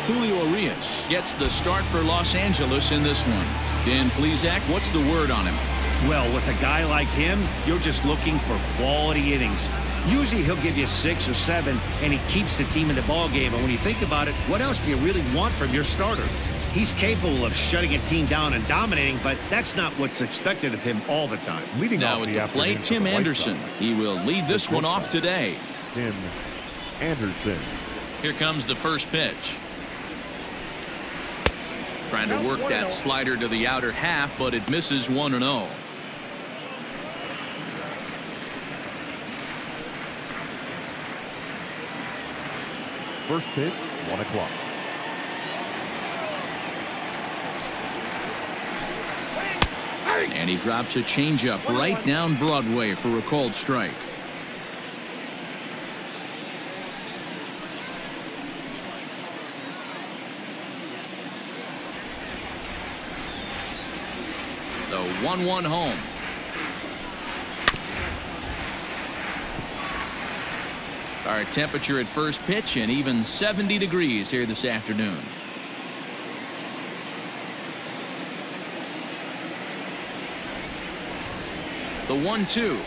Julio Urias gets the start for Los Angeles in this one. Dan Plesac, what's the word on him? Well, with a guy like him, you're just looking for quality innings. Usually he'll give you 6 or 7, and he keeps the team in the ballgame. And when you think about it, what else do you really want from your starter? He's capable of shutting a team down and dominating, but that's not what's expected of him all the time. Now at the plate, Tim Anderson. He will lead this one off today. Tim Anderson. Here comes the first pitch. Trying to work that slider to the outer half, but it misses 1-0. First pitch, 1 o'clock. And he drops a changeup right down Broadway for a called strike. The 1-1 home. Our temperature at first pitch and even 70 degrees here this afternoon. The 1-2.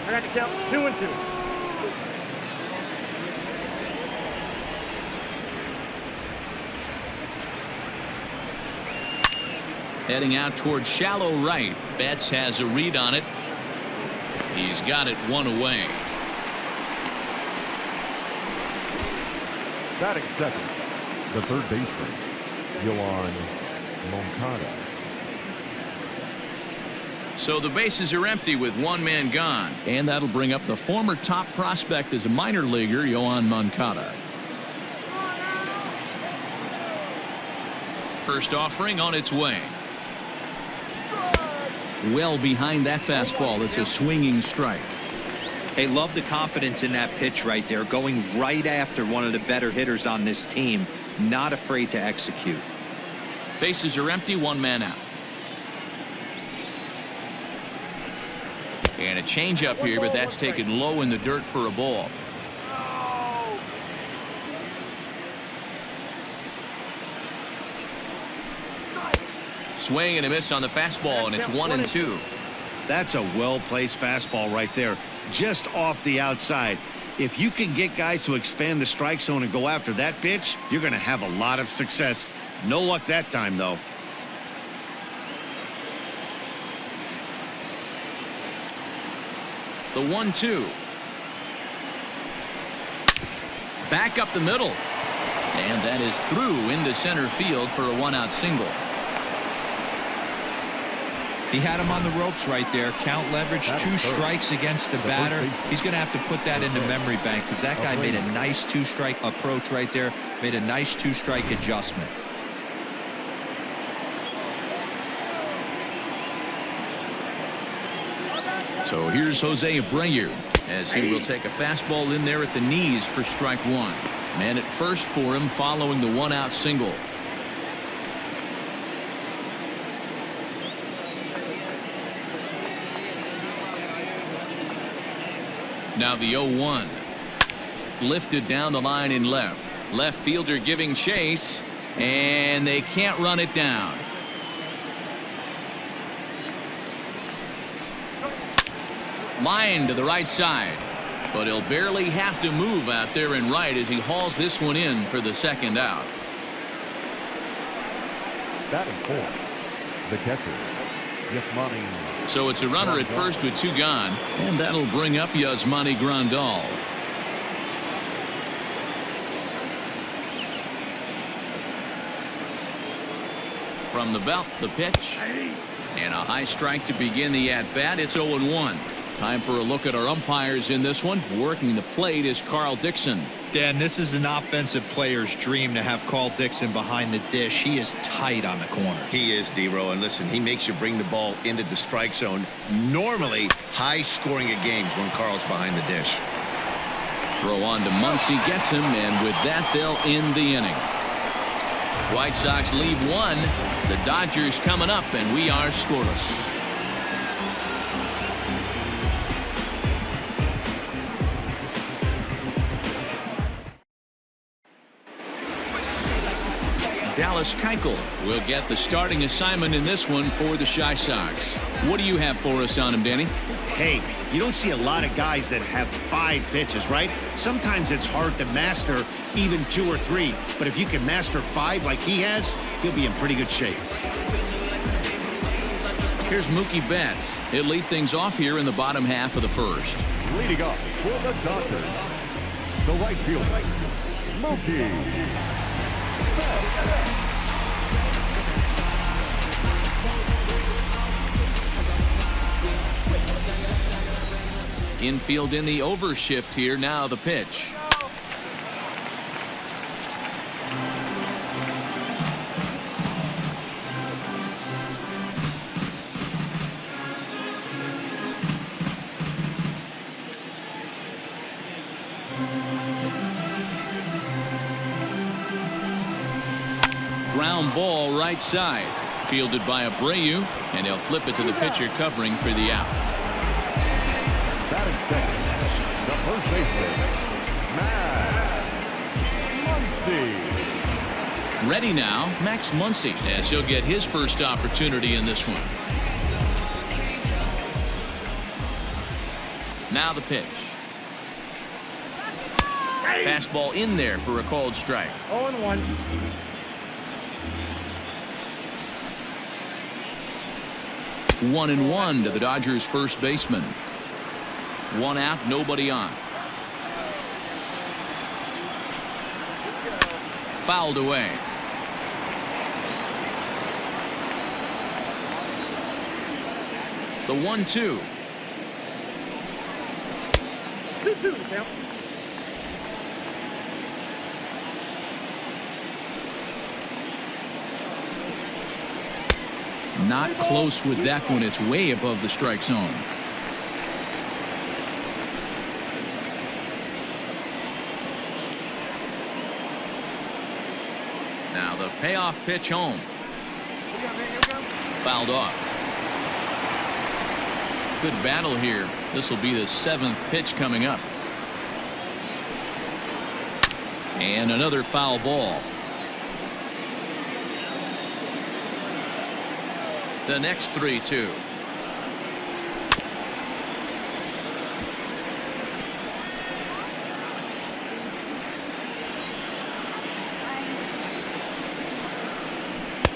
I got to count 2-2. Heading out towards shallow right. Betts has a read on it. He's got it 1 away. Batting second, the third baseman, Yoan Moncada. So the bases are empty with 1 man gone. And that'll bring up the former top prospect as a minor leaguer, Yoan Moncada. First offering on its way. Well behind that fastball. It's a swinging strike. Hey, love the confidence in that pitch right there, going right after one of the better hitters on this team, not afraid to execute. Bases are empty, 1 man out. And a changeup here, but that's taken low in the dirt for a ball. Swing and a miss on the fastball, and it's 1-2. That's a well-placed fastball right there, just off the outside. If you can get guys to expand the strike zone and go after that pitch, you're going to have a lot of success. No luck that time, though. The 1-2. Back up the middle. And that is through into center field for a 1-out single. He had him on the ropes right there. Count leverage, 2 strikes against the batter. He's going to have to put that into memory bank because that guy made a nice 2-strike approach right there. Made a nice 2-strike adjustment. So here's Jose Abreu as he will take a fastball in there at the knees for strike 1. Man at first for him following the 1-out single. Now the 0-1. Lifted down the line in left. Left fielder giving chase, and they can't run it down. Line to the right side, but he'll barely have to move out there in right as he hauls this one in for the 2nd out. Batting fourth, the catcher, Yasmani. So it's a runner at first with 2 gone, and that'll bring up Yasmani Grandal. From the belt, the pitch, and a high strike to begin the at-bat. It's 0-1. Time for a look at our umpires in this one. Working the plate is Carl Dixon. Dan, this is an offensive player's dream to have Carl Dixon behind the dish. He is tight on the corners. He is, D-Row, and listen, he makes you bring the ball into the strike zone. Normally high scoring of games when Carl's behind the dish. Throw on to Muncy, gets him, and with that they'll end the inning. White Sox leave 1. The Dodgers coming up, and we are scoreless. Dallas Keuchel will get the starting assignment in this one for the Chi Sox. What do you have for us on him, Danny? Hey, you don't see a lot of guys that have 5 pitches, right? Sometimes it's hard to master even 2 or 3, but if you can master 5 like he has, he'll be in pretty good shape. Here's Mookie Betts. He'll lead things off here in the bottom half of the first. Leading off for the Dodgers, the right fielder, Mookie Betts. Infield in the overshift here. Now the pitch. Ground ball right side. Fielded by Abreu, and he'll flip it to the pitcher covering for the out. Batting second, the first baseman, Max Muncy. Ready now, Max Muncy, as he'll get his first opportunity in this one. Now the pitch. Fastball in there for a called strike. 0-1. One and one to the Dodgers first baseman. One out, nobody on. Fouled away. The 1-2. 2-2 count. Not close with that one. It's way above the strike zone. Now the payoff pitch home. Fouled off. Good battle here. This will be the 7th pitch coming up. And another foul ball. The next 3-2.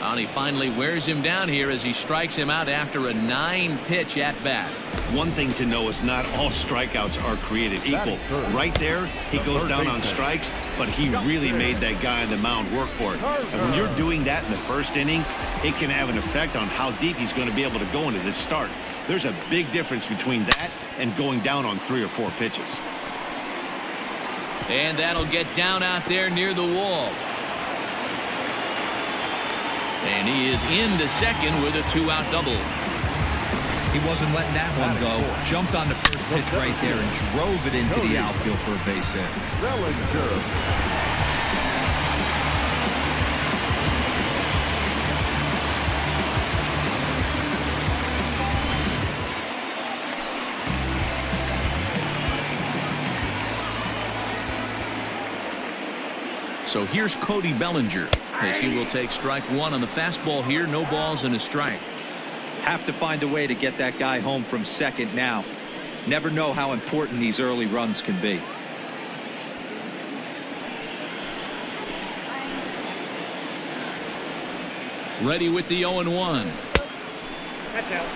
And he finally wears him down here as he strikes him out after a 9-pitch at bat. One thing to know is not all strikeouts are created equal. Right there, he goes down on strikes, but he really made that guy on the mound work for it. And when you're doing that in the first inning, it can have an effect on how deep he's going to be able to go into this start. There's a big difference between that and going down on 3 or 4 pitches. And that'll get down out there near the wall. And he is into second with a 2-out double. He wasn't letting that one go. Jumped on the first pitch right there and drove it into the outfield for a base hit. So here's Cody Bellinger as he will take strike one on the fastball here. No balls and a strike. Have to find a way to get that guy home from second now. Never know how important these early runs can be. Ready with the 0-1. That's out.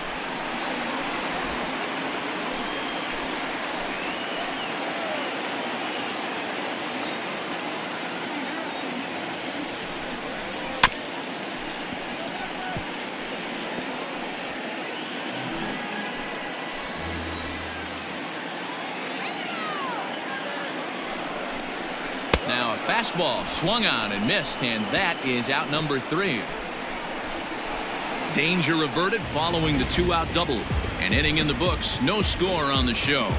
Now a fastball swung on and missed, and that is out number 3. Danger averted following the 2-out double. An inning in the books. No score on the show.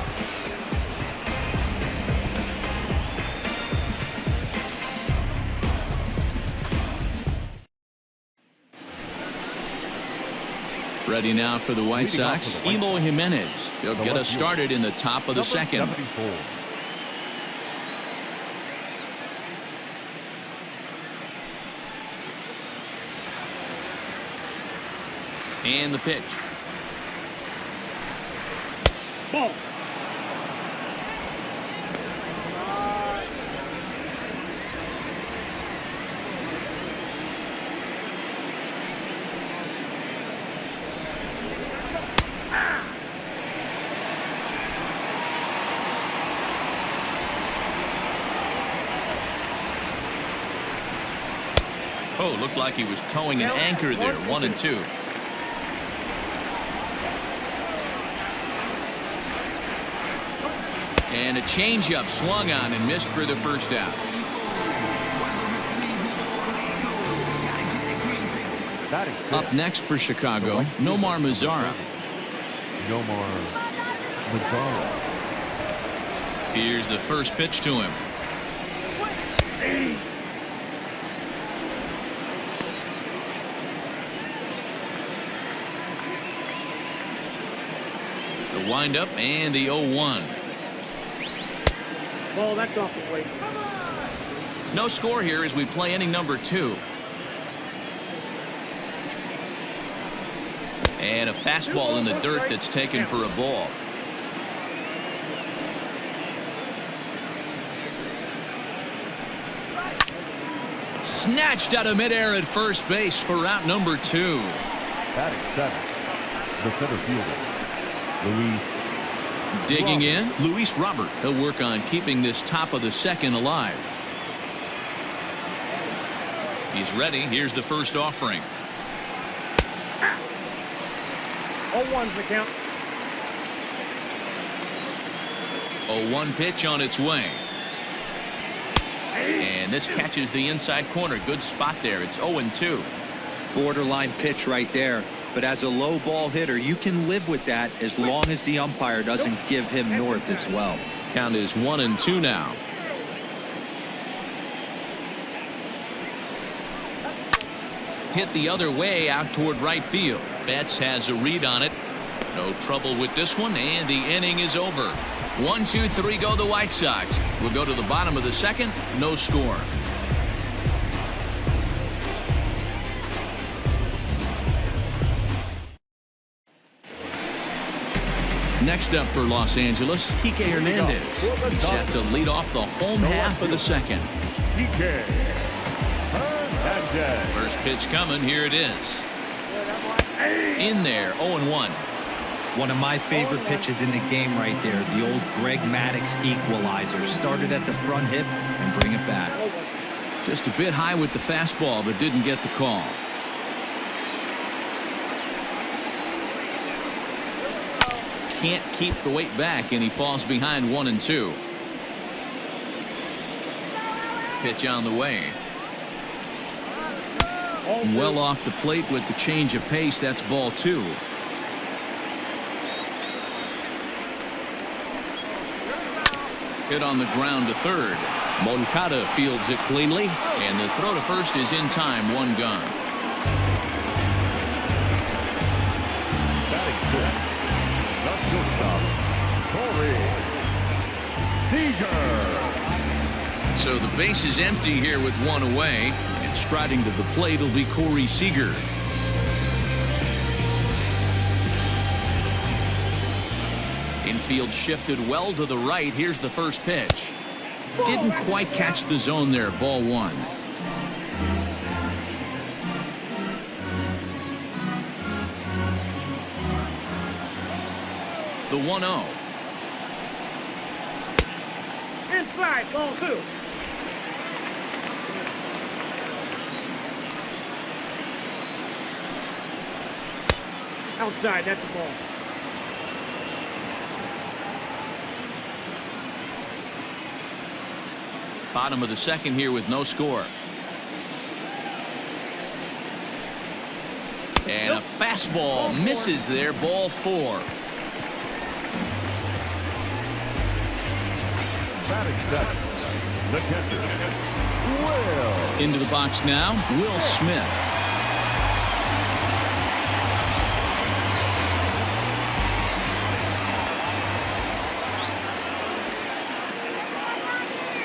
Ready now for the White Sox. Eloy Jimenez. He'll get us started in the top of the second. And the pitch. Ball. Oh, looked like he was towing an anchor there. 1-2. And a changeup swung on and missed for the first out. Up next for Chicago, Nomar Mazara. Nomar Mazara. Here's the first pitch to him. The windup and the 0-1. Ball, that's off the plate. No score here as we play inning number 2. And a fastball in the dirt that's taken for a ball. Snatched out of midair at first base for out number 2. Batting seventh, the center fielder, Luis. Digging in, Luis Robert. He'll work on keeping this top of the second alive. He's ready. Here's the first offering. 0-1's the count. 0-1 pitch on its way. And this catches the inside corner. Good spot there. It's 0-2. Borderline pitch right there. But as a low ball hitter, you can live with that as long as the umpire doesn't give him north as well. Count is 1-2 now. Hit the other way out toward right field. Betts has a read on it. No trouble with this one, and the inning is over. 1-2-3 go the White Sox. We'll go to the bottom of the second. No score. Next up for Los Angeles, Keuchel Hernandez. He's set to lead off the home half of the second. Keuchel Hernandez. First pitch coming. Here it is. In there, 0-1. One of my favorite pitches in the game right there. The old Greg Maddux equalizer. Started at the front hip and bring it back. Just a bit high with the fastball, but didn't get the call. Can't keep the weight back, and he falls behind 1-2. Pitch on the way. Well off the plate with the change of pace. That's ball 2. Hit on the ground to third. Moncada fields it cleanly, and the throw to first is in time. 1 gone. Batting fifth, the shortstop, Corey Seager. So the base is empty here with 1 away, and striding to the plate will be Corey Seager. Infield shifted well to the right. Here's the first pitch. Didn't quite catch the zone there. Ball 1. The 1-0. Inside, ball 2. Outside, that's the ball. Bottom of the second here with no score. And a fastball misses there. Ball 4. Batting seventh, the catcher, Will. Into the box now, Will Smith.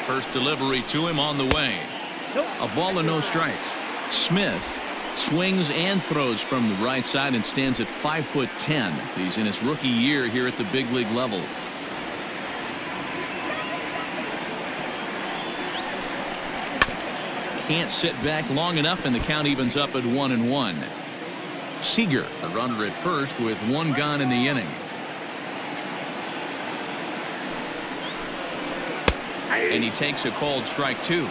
First delivery to him on the way. A ball and no strikes. Smith Swings and throws from the right side and stands at 5'10". He's in his rookie year here at the big league level. Can't sit back long enough, and the count evens up at 1-1. Seager, the runner at first, with one gone in the inning. And he takes a called strike 2.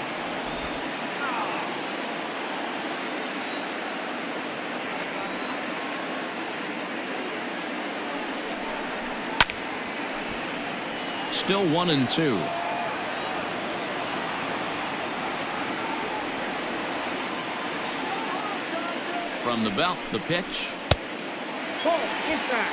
Still 1-2. From the belt, the pitch. Ball inside.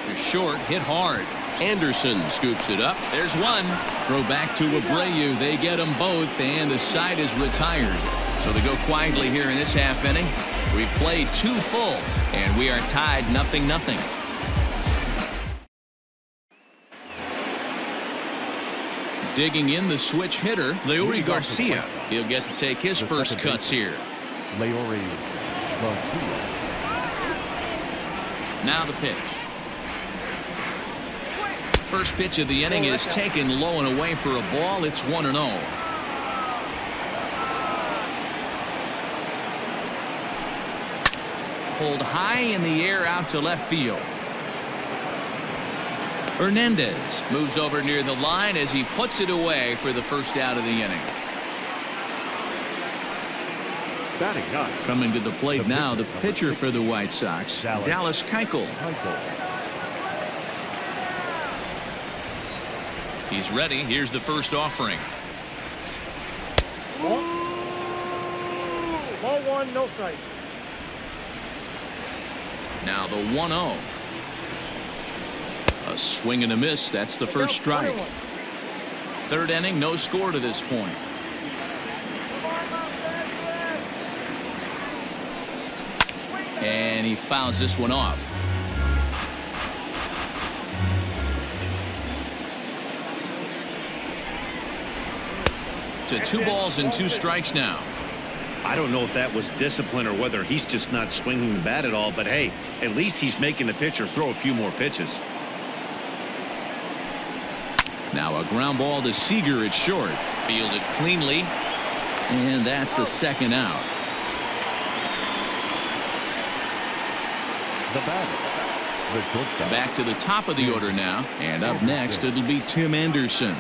To short, hit hard. Anderson scoops it up. There's one. Throw back to Abreu. They get them both, and the side is retired. So they go quietly here in this half inning. We've played 2 full, and we are tied 0-0. Digging in the switch hitter, Urias Garcia. He'll get to take his first cuts here. Urias Garcia. Now the pitch. First pitch of the inning is taken low and away for a ball. It's 1-0. Pulled high in the air out to left field. Hernandez moves over near the line as he puts it away for the first out of the inning. Batting ninth. Coming to the plate now, the pitcher for the White Sox, Dallas Keuchel. He's ready. Here's the first offering. Ball 1, no strike. Now the 1-0. A swing and a miss. That's the first strike. Third inning, no score to this point. And he fouls this one off. To 2 balls and 2 strikes now. I don't know if that was discipline or whether he's just not swinging the bat at all, but hey, at least he's making the pitcher throw a few more pitches. Now a ground ball to Seager at short. Fielded cleanly. And that's the second out. The batter, the shortstop. Back to the top of the order now. And up next, it'll be Tim Anderson.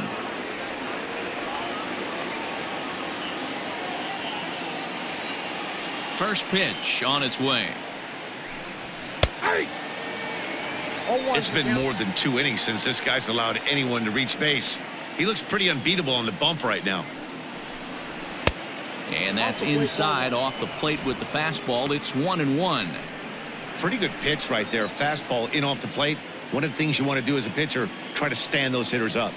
First pitch on its way. It's been more than 2 innings since this guy's allowed anyone to reach base. He looks pretty unbeatable on the bump right now. And that's inside off the plate with the fastball. It's 1-1. Pretty good pitch right there. Fastball in off the plate. One of the things you want to do as a pitcher, try to stand those hitters up.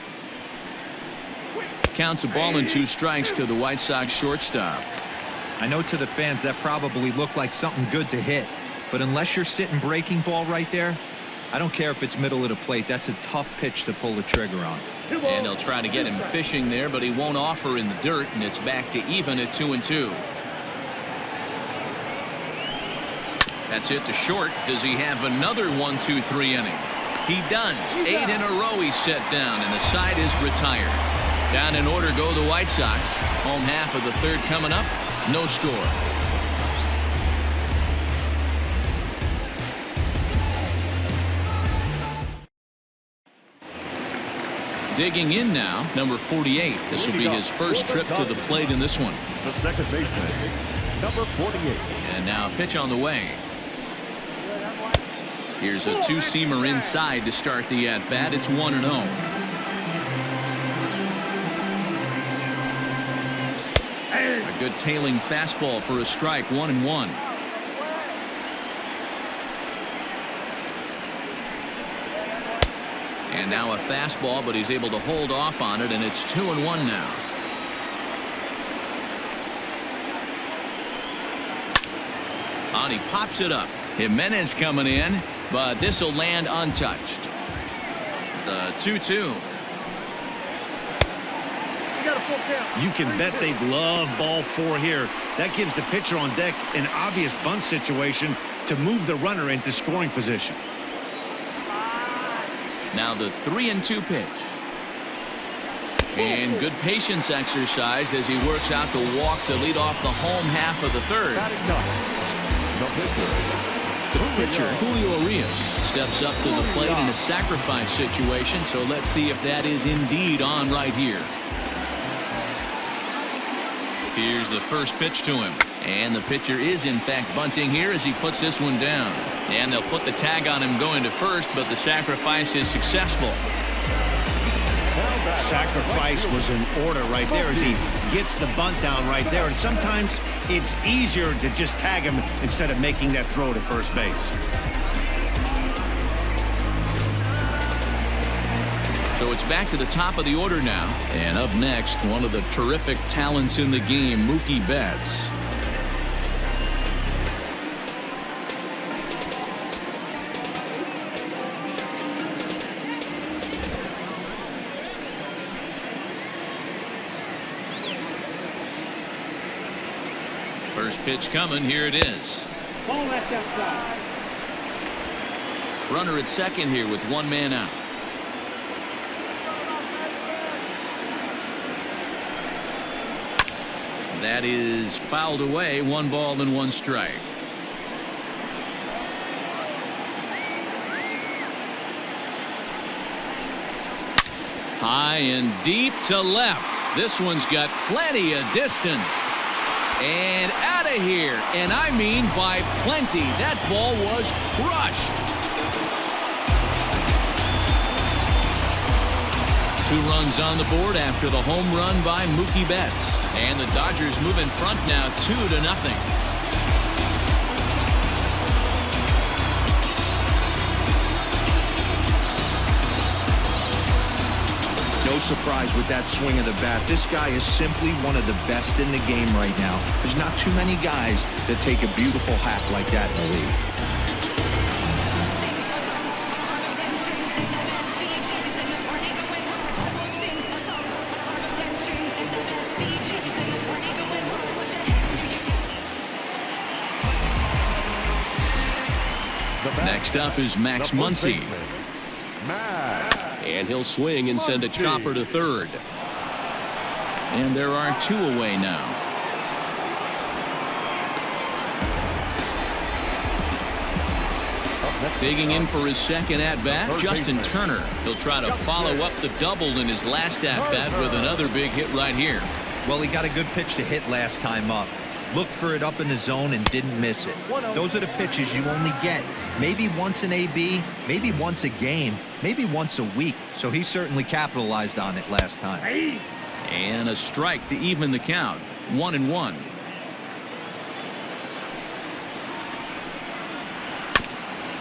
Counts a ball and 2 strikes to the White Sox shortstop. I know to the fans that probably looked like something good to hit, but unless you're sitting breaking ball right there, I don't care if it's middle of the plate. That's a tough pitch to pull the trigger on. And they'll try to get him fishing there, but he won't offer in the dirt, and it's back to even at 2-2. That's hit to short. Does he have another 1-2-3 inning? He does. 8 in a row he's set down, and the side is retired. Down in order go the White Sox. Home half of the third coming up. No score. Digging in now, number 48. This will be his first trip to the plate in this one. The second baseman, number 48. And now a pitch on the way. Here's a 2-seamer inside to start the at-bat. It's 1-0. A good tailing fastball for a strike. 1-1. And now a fastball, but he's able to hold off on it, and it's 2-1 now. And he pops it up. Jimenez coming in, but this will land untouched. The 2-2. You can bet they'd love ball 4 here. That gives the pitcher on deck an obvious bunt situation to move the runner into scoring position. Now the 3-2 pitch. And good patience exercised as he works out the walk to lead off the home half of the third. The pitcher, Julio Urias, steps up to the plate in a sacrifice situation, so let's see if that is indeed on right here. Here's the first pitch to him. And the pitcher is in fact bunting here as he puts this one down. And they'll put the tag on him going to first, but the sacrifice is successful. Sacrifice was in order right there as he gets the bunt down right there. And sometimes it's easier to just tag him instead of making that throw to first base. So it's back to the top of the order now. And up next, one of the terrific talents in the game, Mookie Betts. First pitch coming. Here it is. Ball left outside. Runner at second here with one man out. That is fouled away. 1 ball and 1 strike. High and deep to left. This one's got plenty of distance. And out of here. And I mean by plenty. That ball was crushed. 2 runs on the board after the home run by Mookie Betts. And the Dodgers move in front now 2-0. No surprise with that swing of the bat. This guy is simply one of the best in the game right now. There's not too many guys that take a beautiful hack like that in the league. Next up is Max Muncy. And he'll swing and send a chopper to third. And there are 2 away now. Digging in for his second at-bat, Justin Turner. He'll try to follow up the double in his last at-bat with another big hit right here. Well, he got a good pitch to hit last time up. Looked for it up in the zone and didn't miss it. Those are the pitches you only get maybe once in AB, maybe once a game, maybe once a week. So he certainly capitalized on it last time. And a strike to even the count. 1-1.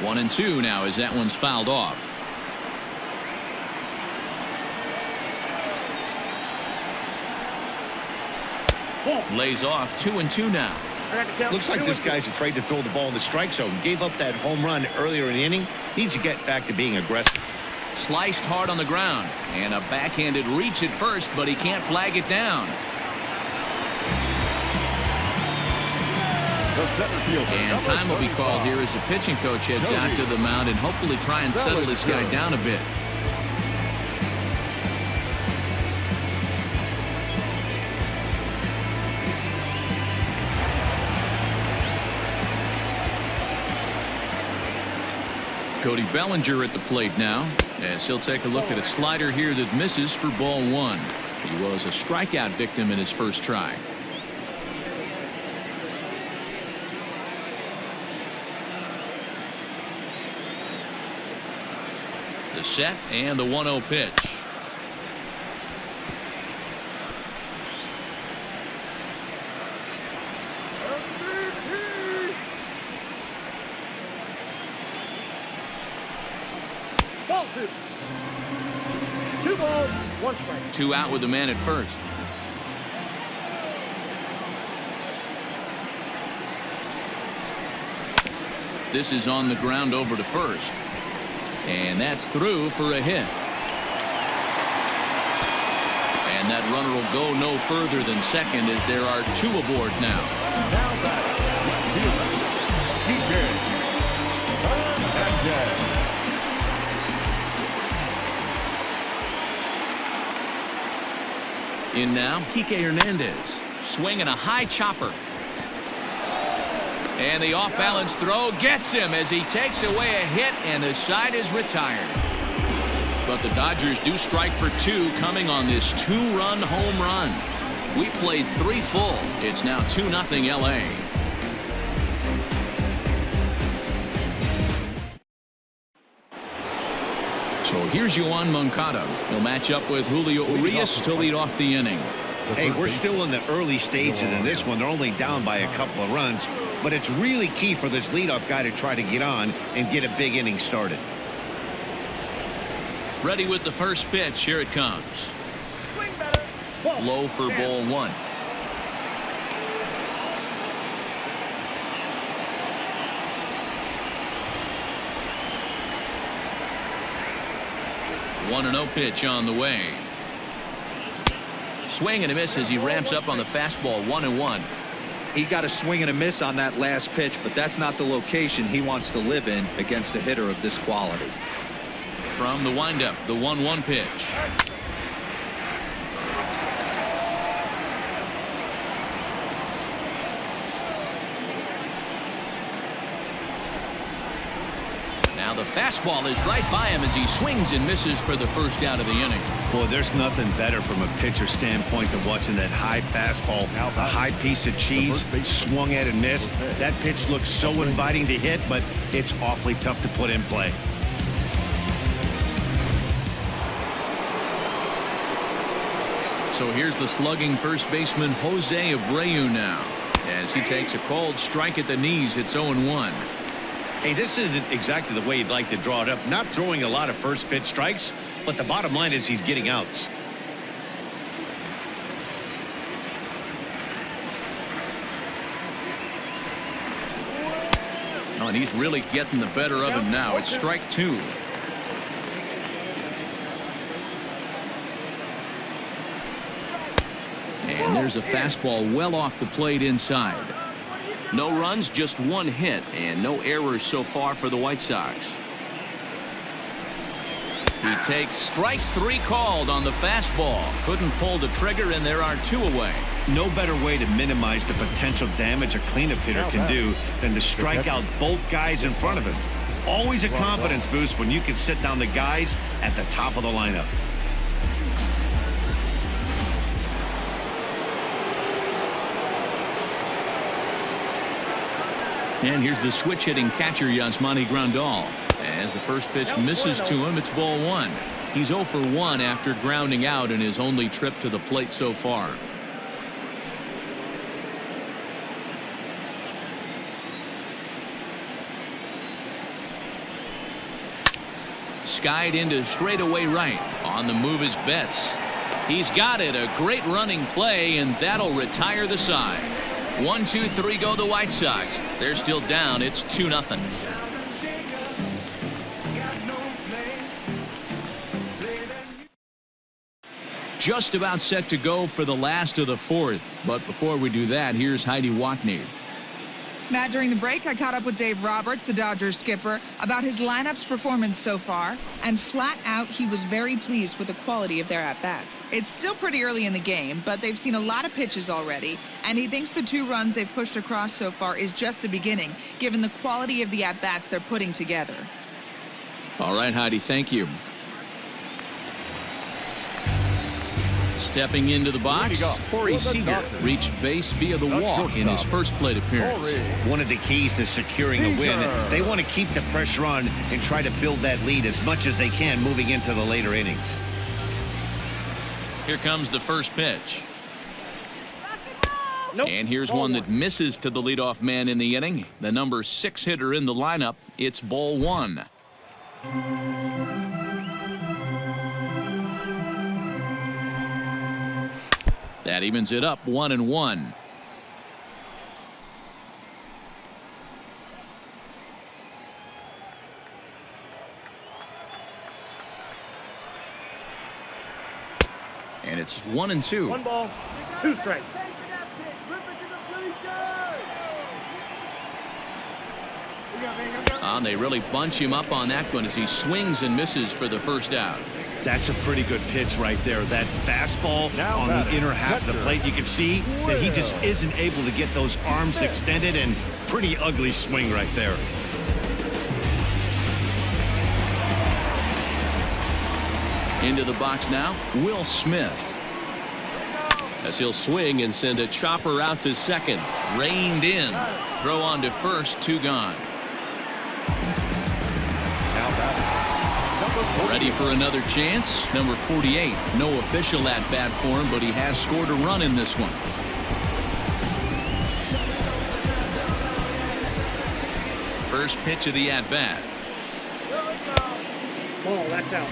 One and 2 now as that one's fouled off. Lays off 2-2 now. Looks like this guy's afraid to throw the ball in the strike zone. Gave up that home run earlier in the inning. Needs to get back to being aggressive. Sliced hard on the ground. And a backhanded reach at first, but he can't flag it down. And time will be called here as the pitching coach heads out to the mound and hopefully try and settle this guy down a bit. Cody Bellinger at the plate now as he'll take a look at a slider here that misses for ball 1. He was a strikeout victim in his first try. The set and the 1-0 pitch. Ball 2. 2 balls, 1 strike. 2 out with the man at first. This is on the ground over to first. And that's through for a hit. that runner will go no further than second as there are 2 aboard now. Now back. Keuchel. In now, Kike Hernandez. Swinging a high chopper. And the off-balance throw gets him as he takes away a hit, and the side is retired. But the Dodgers do strike for 2 coming on this 2-run home run. We played 3 full. It's now 2-0 LA. So here's Yoan Moncada. He'll match up with Julio Urias to lead off the inning. Hey, we're still in the early stages in this one. They're only down by a couple of runs, but it's really key for this leadoff guy to try to get on and get a big inning started. Ready with the first pitch. Here it comes. Low for ball 1. One and 0 pitch on the way. Swing and a miss as he ramps up on the fastball. 1-1. He got a swing and a miss on that last pitch, but that's not the location he wants to live in against a hitter of this quality. From the windup, the 1-1 pitch. Now the fastball is right by him as he swings and misses for the first out of the inning. Boy, there's nothing better from a pitcher standpoint than watching that high fastball, a high piece of cheese, swung at and missed. That pitch looks so inviting to hit, but it's awfully tough to put in play. So here's the slugging first baseman Jose Abreu now. As he takes a called strike at the knees, it's 0-1. Hey, this isn't exactly the way you'd like to draw it up. Not throwing a lot of first pitch strikes, but the bottom line is he's getting outs. Oh, and he's really getting the better of him now. It's strike 2. And there's a fastball well off the plate inside. No runs, just 1 hit, and no errors so far for the White Sox. He takes strike 3 called on the fastball. Couldn't pull the trigger, and there are 2 away. No better way to minimize the potential damage a cleanup hitter can do than to strike out both guys in front of him. Always a confidence boost when you can sit down the guys at the top of the lineup. And here's the switch-hitting catcher, Yasmani Grandal. As the first pitch misses to him, it's ball 1. He's 0 for 1 after grounding out in his only trip to the plate so far. Skied into straightaway right. On the move is Betts. He's got it. A great running play, and that'll retire the side. 1-2-3 go the White Sox. They're still down. It's 2-0. Just about set to go for the last of the 4th. But before we do that, here's Heidi Watney. Matt, during the break, I caught up with Dave Roberts, the Dodgers skipper, about his lineup's performance so far, and flat out, he was very pleased with the quality of their at-bats. It's still pretty early in the game, but they've seen a lot of pitches already, and he thinks the 2 runs they've pushed across so far is just the beginning, given the quality of the at-bats they're putting together. All right, Heidi, thank you. Stepping into the box, Corey Seager reached base via the walk in his first plate appearance. One of the keys to securing a win, they want to keep the pressure on and try to build that lead as much as they can moving into the later innings. Here comes the first pitch. And here's one that misses to the leadoff man in the inning. The number 6 hitter in the lineup. It's ball 1. That evens it up 1-1. And It's 1-2. 1 ball, 2 strikes. They really bunch him up on that one as he swings and misses for the first out. That's a pretty good pitch right there. That fastball on the inner half of the plate. You can see that he just isn't able to get those arms extended, and pretty ugly swing right there. Into the box now, Will Smith. As he'll swing and send a chopper out to second. Reined in. Throw on to first, 2 gone. Ready for another chance. Number 48. No official at bat for him, but he has scored a run in this one. First pitch of the at bat. Ball, that's out.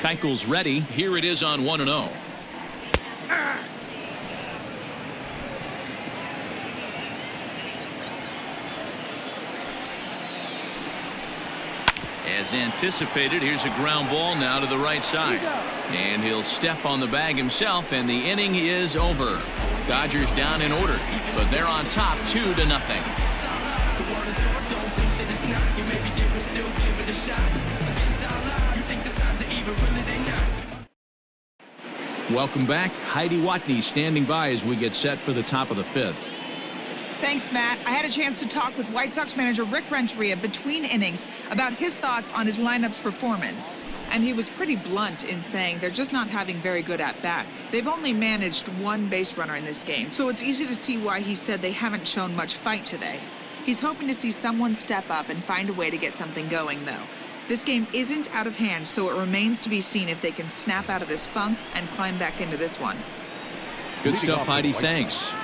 Keuchel's ready. Here it is on 1-0. As anticipated, here's a ground ball now to the right side. And he'll step on the bag himself, and the inning is over. Dodgers down in order, but they're on top 2-0. Welcome back. Heidi Watney standing by as we get set for the top of the 5th. Thanks, Matt. I had a chance to talk with White Sox manager Rick Renteria between innings about his thoughts on his lineup's performance. And he was pretty blunt in saying they're just not having very good at-bats. They've only managed 1 base runner in this game, so it's easy to see why he said they haven't shown much fight today. He's hoping to see someone step up and find a way to get something going, though. This game isn't out of hand, so it remains to be seen if they can snap out of this funk and climb back into this one. Good stuff, Heidi. Thanks.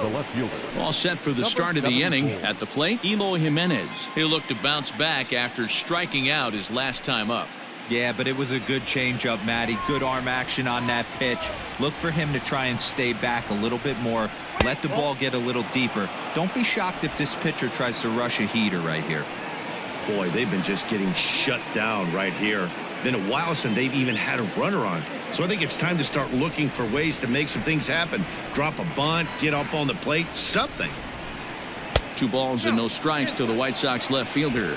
The left fielder. All set for the start of the inning. At the plate, Eloy Jimenez. He'll look to bounce back after striking out his last time up. Yeah, but it was a good changeup, Matty. Good arm action on that pitch. Look for him to try and stay back a little bit more. Let the ball get a little deeper. Don't be shocked if this pitcher tries to rush a heater right here. Boy, they've been just getting shut down right here. Been a while since they've even had a runner on. So I think it's time to start looking for ways to make some things happen. Drop a bunt, get up on the plate, something. 2 balls and no strikes to the White Sox left fielder.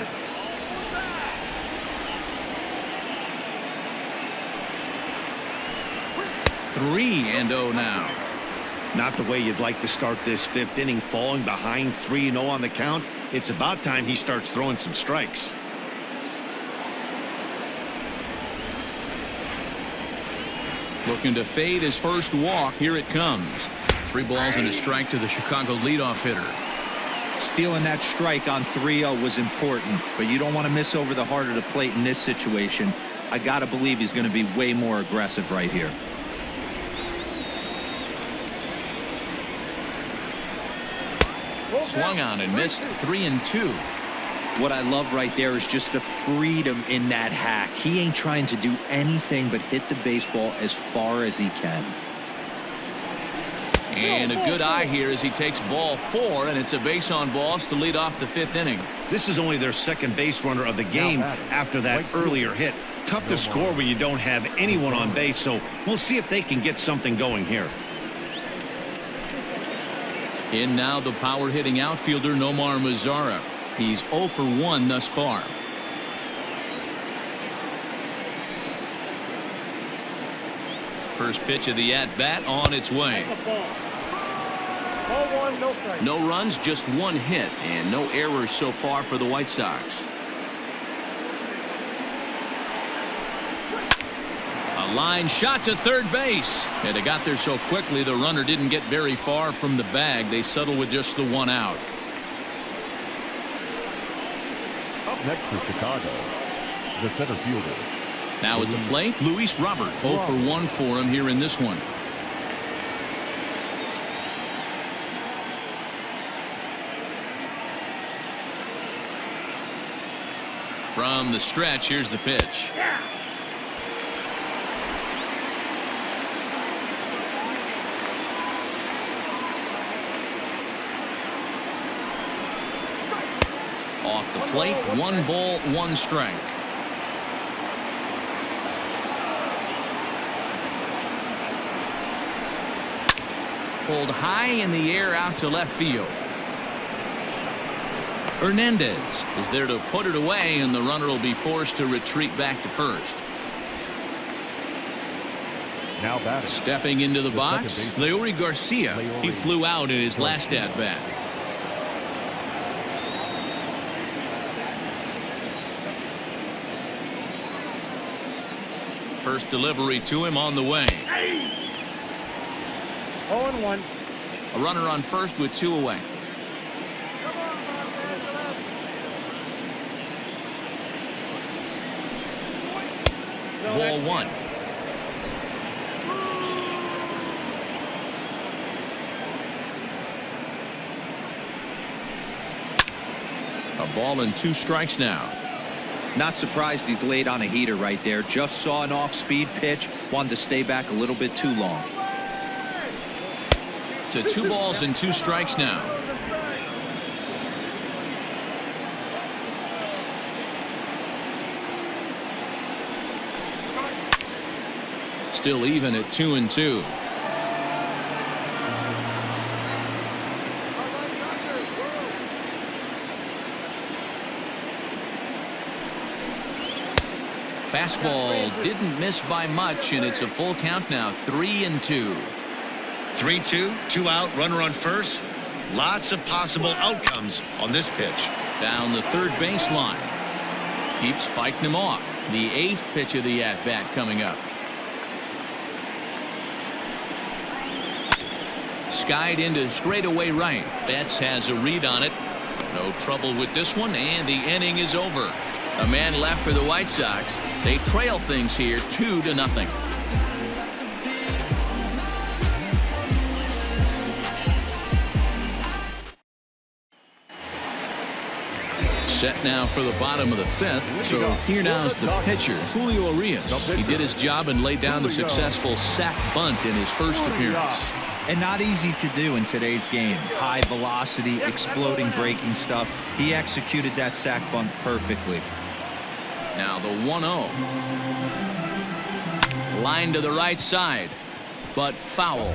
Three and 0 now. Not the way you'd like to start this 5th inning, falling behind 3-0 on the count. It's about time he starts throwing some strikes. Looking to fade his first walk. Here it comes. 3 balls and a strike to the Chicago leadoff hitter. Stealing that strike on 3-0 was important, but you don't want to miss over the heart of the plate in this situation. I got to believe he's going to be way more aggressive right here. Swung on and missed. 3-2. What I love right there is just the freedom in that hack. He ain't trying to do anything but hit the baseball as far as he can. And a good eye here as he takes ball 4, and it's a base on balls to lead off the 5th inning. This is only their 2nd base runner of the game after that earlier hit. Tough to score when you don't have anyone on base, so we'll see if they can get something going here. In now the power hitting outfielder Nomar Mazara. He's 0 for 1 thus far. First pitch of the at-bat on its way. Ball 1, no strike. No runs, just 1 hit, and no errors so far for the White Sox. A line shot to third base. And they got there so quickly the runner didn't get very far from the bag. They settle with just the 1 out. Up next for Chicago, the center fielder. Now at the plate, Luis Robert. 0 for 1 for him here in this one. From the stretch, here's the pitch. the plate. 1 ball, 1 strike. Pulled high in the air out to left field. Hernandez is there to put it away, and the runner will be forced to retreat back to first. Now batting. Stepping into the box, second baseman. Leury Garcia. He flew out in his last at bat. First delivery to him on the way. 0-1. A runner on first with 2 away. Ball 1. A ball and 2 strikes now. Not surprised he's laid on a heater right there. Just saw an off-speed pitch. Wanted to stay back a little bit too long. To 2 balls and 2 strikes now. Still even at 2-2. Fastball didn't miss by much, and it's a full count now. 3-2. 3-2, 2 out, runner on first. Lots of possible outcomes on this pitch. Down the third baseline. Keeps fighting him off. The 8th pitch of the at-bat coming up. Skied into straightaway right. Betts has a read on it. No trouble with this one, and the inning is over. A man left for the White Sox. They trail things here 2-0. Set now for the bottom of the 5th. So here now is the pitcher, Julio Urias. He did his job and laid down the successful sac bunt in his first appearance. And not easy to do in today's game. High velocity, exploding breaking stuff. He executed that sac bunt perfectly. Now the 1-0. Line to the right side, but foul.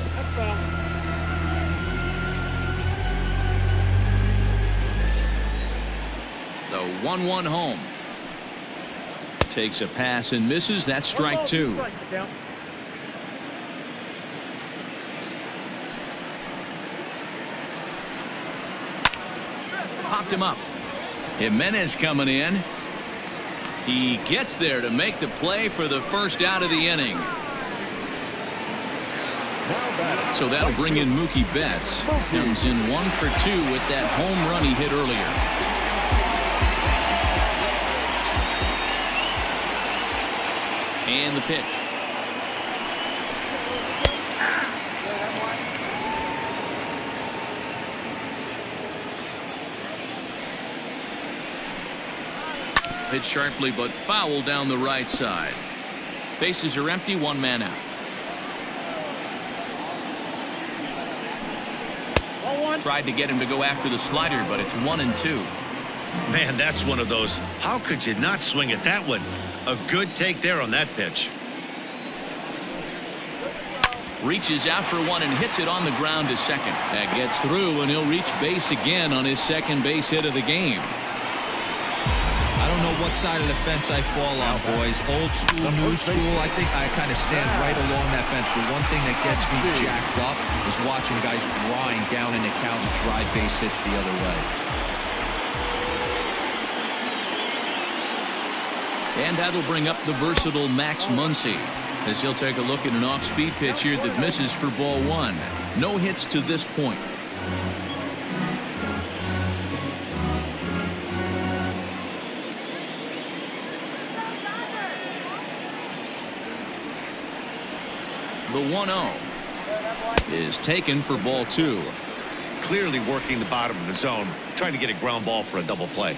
The 1-1 home. Takes a pass and misses. That's strike 2. Popped him up. Jimenez coming in. He gets there to make the play for the first out of the inning. So that'll bring in Mookie Betts. Comes in 1 for 2 with that home run he hit earlier. And the pitch. Hit sharply but foul down the right side. Bases are empty, 1 man out. Tried to get him to go after the slider, but it's 1-2. Man, that's one of those. How could you not swing at that one? A good take there on that pitch. Reaches out for 1 and hits it on the ground to second. That gets through, and he'll reach base again on his second base hit of the game. I don't know what side of the fence I fall on, boys. Old school, new school. I think I kind of stand right along that fence. But one thing that gets me jacked up is watching guys grind down in the count and drive base hits the other way. And that'll bring up the versatile Max Muncy, as he'll take a look at an off-speed pitch here that misses for ball 1. No hits to this point. The 1-0 is taken for ball 2. Clearly working the bottom of the zone, trying to get a ground ball for a double play.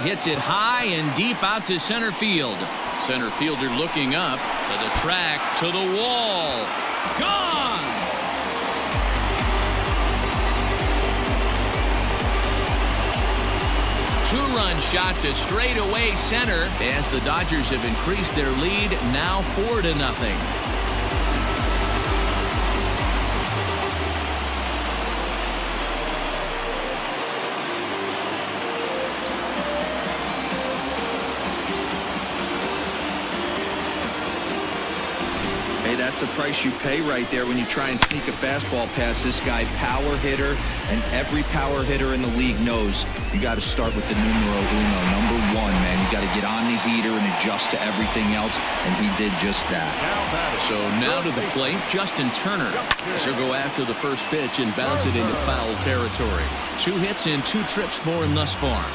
hits it high and deep out to center field. Center fielder looking up to the track, to the wall. Gone! Two-run shot to straightaway center as the Dodgers have increased their lead now 4-0. Hey, that's the price you pay right there when you try and sneak a fastball past this guy. Power hitter, and every power hitter in the league knows you got to start with the numero uno, number one, man. You got to get on the heater and adjust to everything else, and he did just that. So now to the plate, Justin Turner. So go after the first pitch and bounce it into foul territory. 2 hits and 2 trips for him thus far.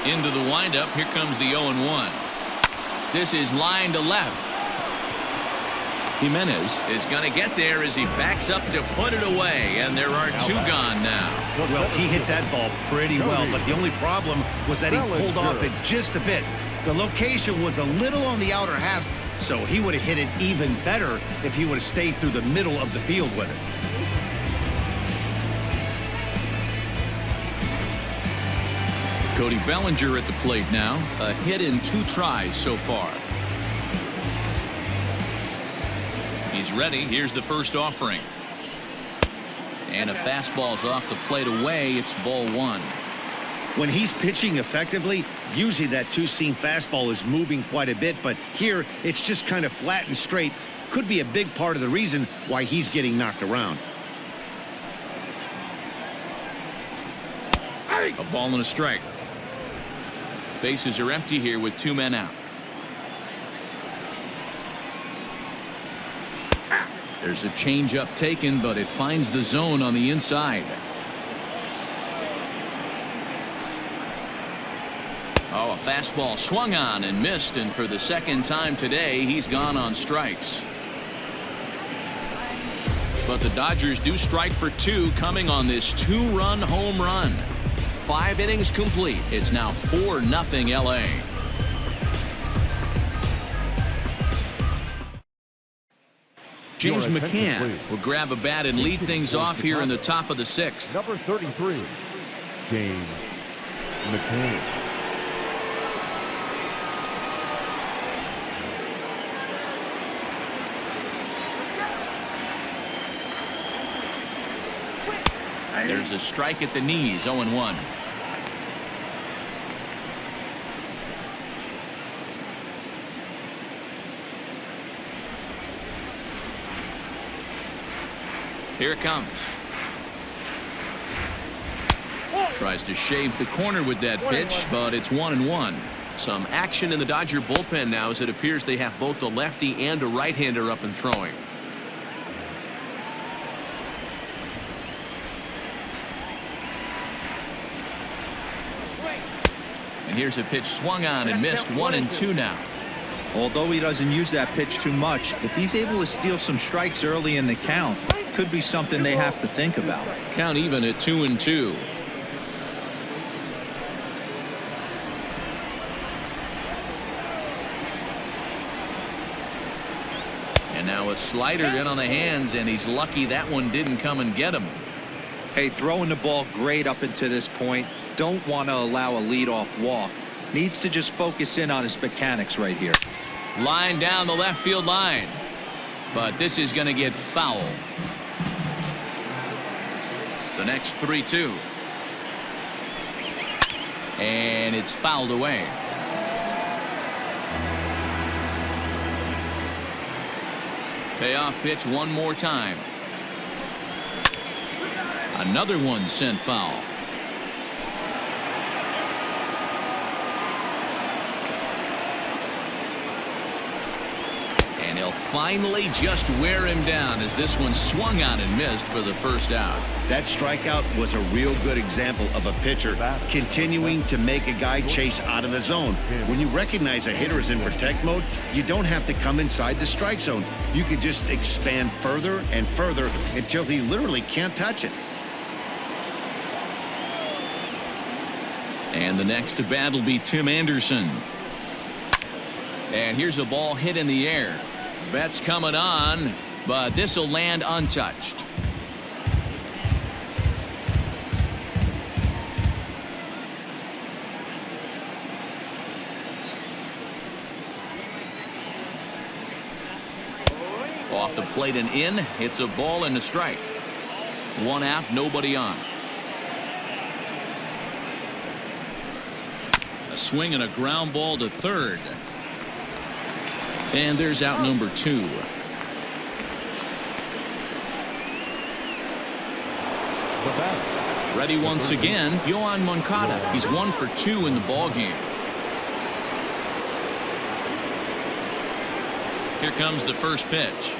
Into the windup. Here comes the 0-1. This is line to left. Jimenez is going to get there as he backs up to put it away, and there are 2 gone now. Well, he hit that ball pretty well, but the only problem was that he pulled off it just a bit. The location was a little on the outer half, so he would have hit it even better if he would have stayed through the middle of the field with it. Cody Bellinger at the plate now. A hit in 2 tries so far. He's ready. Here's the first offering. And a fastball's off the plate away. It's ball 1. When he's pitching effectively, usually that two-seam fastball is moving quite a bit, but here it's just kind of flat and straight. Could be a big part of the reason why he's getting knocked around. A ball and a strike. Bases are empty here with 2 men out. There's a changeup taken, but it finds the zone on the inside. Oh, a fastball swung on and missed, and for the second time today, he's gone on strikes. But the Dodgers do strike for 2 coming on this 2-run home run. 5 innings complete. It's now 4-0 LA. James McCann will grab a bat and lead things off here in the top of the 6th. Number 33, James McCann. There's a strike at the knees. 0-1. Here it comes. Tries to shave the corner with that pitch, but it's 1-1. Some action in the Dodger bullpen now as it appears they have both a lefty and a right-hander up and throwing. And here's a pitch swung on and missed. 1-2 now. Although he doesn't use that pitch too much, if he's able to steal some strikes early in the count, could be something they have to think about. Count even at 2-2. And now a slider in on the hands, and he's lucky that one didn't come and get him. Hey, throwing the ball great up until this point. Don't want to allow a leadoff walk. Needs to just focus in on his mechanics right here. Line down the left field line. But this is going to get foul. The next 3-2. And it's fouled away. Payoff pitch one more time. Another one sent foul. And he'll finally just wear him down as this one swung on and missed for the first out. That strikeout was a real good example of a pitcher continuing to make a guy chase out of the zone. When you recognize a hitter is in protect mode, you don't have to come inside the strike zone. You can just expand further and further until he literally can't touch it. And the next to bat will be Tim Anderson. And here's a ball hit in the air. Bet's coming on, but this will land untouched. Off the plate and in. It's a ball and a strike. 1 out, nobody on. A swing and a ground ball to third. And there's out number 2. Ready once again, Yohan Moncada. He's 1 for 2 in the ball game. Here comes the first pitch.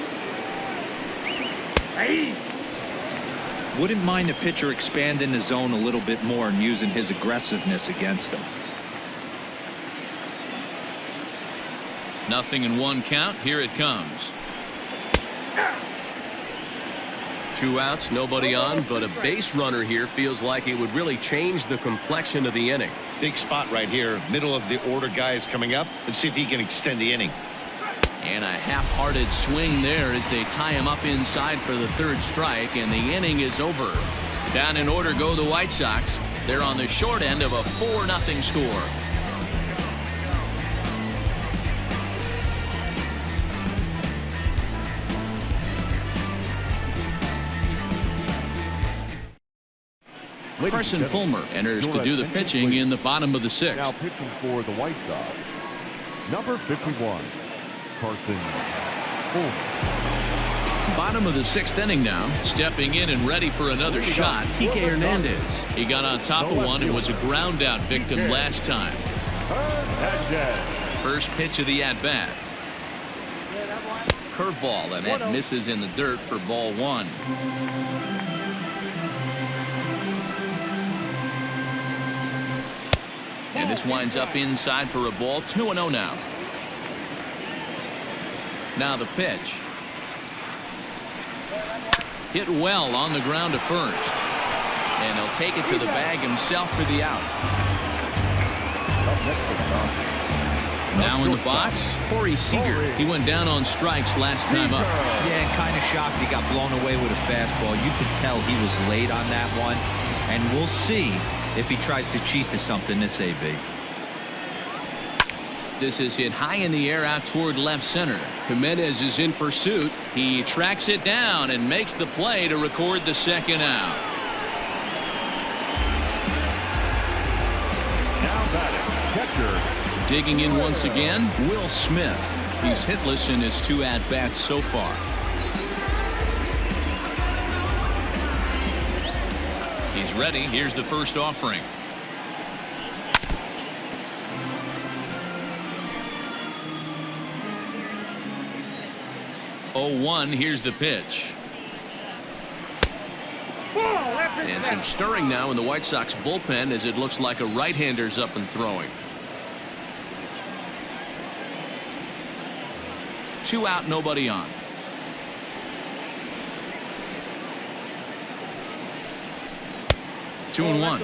Wouldn't mind the pitcher expanding the zone a little bit more and using his aggressiveness against him. Nothing in 1 count. Here it comes. 2 outs, nobody on, but a base runner here feels like it would really change the complexion of the inning. Big spot right here. Middle of the order guy is coming up. Let's see if he can extend the inning. And a half-hearted swing there as they tie him up inside for the 3rd strike, and the inning is over. Down in order go the White Sox. They're on the short end of a 4-0 score. Carson Fulmer enters to do the pitching in the bottom of the 6th. Now pitching for the White Sox, number 51, Carson Fulmer. Bottom of the 6th inning now. Stepping in and ready for another shot, Keuchel Hernandez. He got on top of one and was a ground out victim last time. First pitch of the at-bat. Curveball, and that misses in the dirt for ball 1. And this winds up inside for a ball. 2-0 now. Now the pitch. Hit well on the ground to first. And he'll take it to the bag himself for the out. Now in the box, Corey Seager. He went down on strikes last time up. Yeah, and kind of shocked he got blown away with a fastball. You could tell he was late on that one. And we'll see if he tries to cheat to something this AB. This is hit high in the air out toward left center. Jimenez is in pursuit. He tracks it down and makes the play to record the 2nd out. Now batting, catcher. Digging in once again, Will Smith. He's hitless in his 2 at-bats so far. He's ready. Here's the first offering. Oh, 1. Here's the pitch. And some stirring now in the White Sox bullpen as it looks like a right-hander's up and throwing. 2 out, nobody on. Two and 1.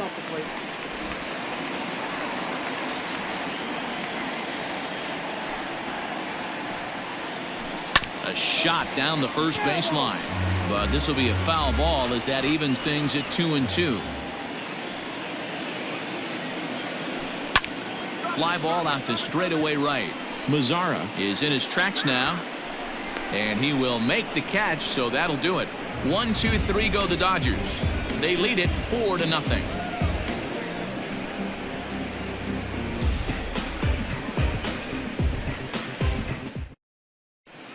A shot down the first baseline, but this will be a foul ball as that evens things at 2-2. Fly ball out to straightaway right. Mazzara is in his tracks now, and he will make the catch, so that'll do it. 1, 2, 3 go the Dodgers. They lead it 4-0.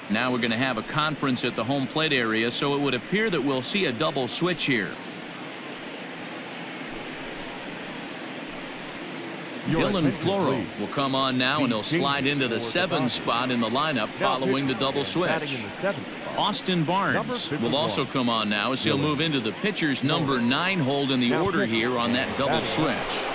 Now we're going to have a conference at the home plate area, so it would appear that we'll see a double switch here. Dylan Floro will come on now, and he'll slide into the 7 spot in the lineup following the double switch. Austin Barnes will also come on now as he'll move into the pitcher's number 9 hold in the order here on that double switch.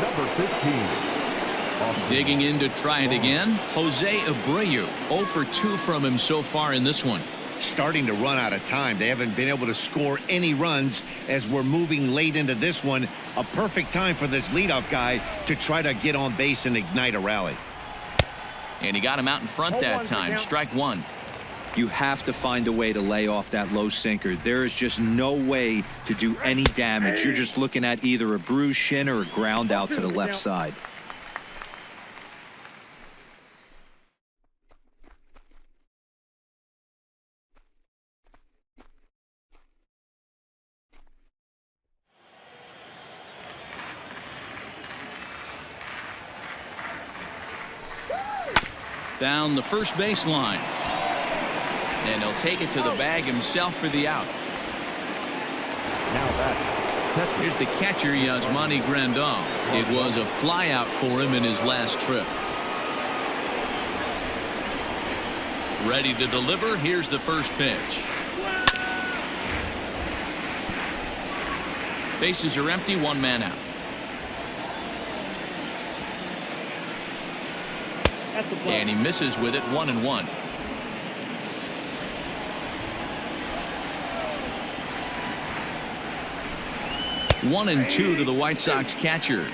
Number 15. Digging in to try it again, Jose Abreu. 0 for 2 from him so far in this one. Starting to run out of time. They haven't been able to score any runs as we're moving late into this one. A perfect time for this leadoff guy to try to get on base and ignite a rally. And he got him out in front that time. Strike 1. You have to find a way to lay off that low sinker. There is just no way to do any damage. You're just looking at either a bruised shin or a ground out to the left side. Down the first baseline. And he'll take it to the bag himself for the out. Now back. Here's the catcher, Yasmani Grandal. It was a flyout for him in his last trip. Ready to deliver. Here's the first pitch. Bases are empty, 1 man out. And he misses with it, 1-1. One and two to the White Sox catcher.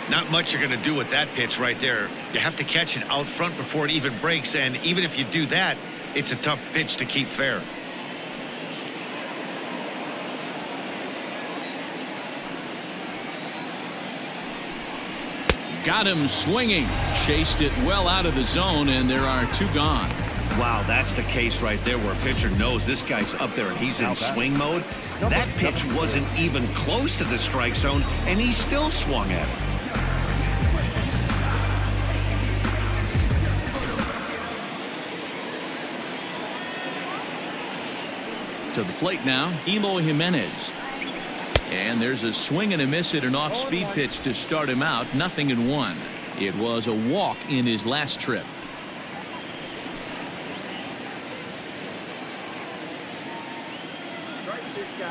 Not much you're going to do with that pitch right there. You have to catch it out front before it even breaks, and even if you do that, it's a tough pitch to keep fair. Got him swinging. Chased it well out of the zone, and there are 2 gone. Wow, that's the case right there where a pitcher knows this guy's up there and he's in swing mode. That pitch wasn't even close to the strike zone, and he still swung at it. To the plate now, Eloy Jimenez. And there's a swing and a miss at an off-speed pitch to start him out. 0-1. It was a walk in his last trip.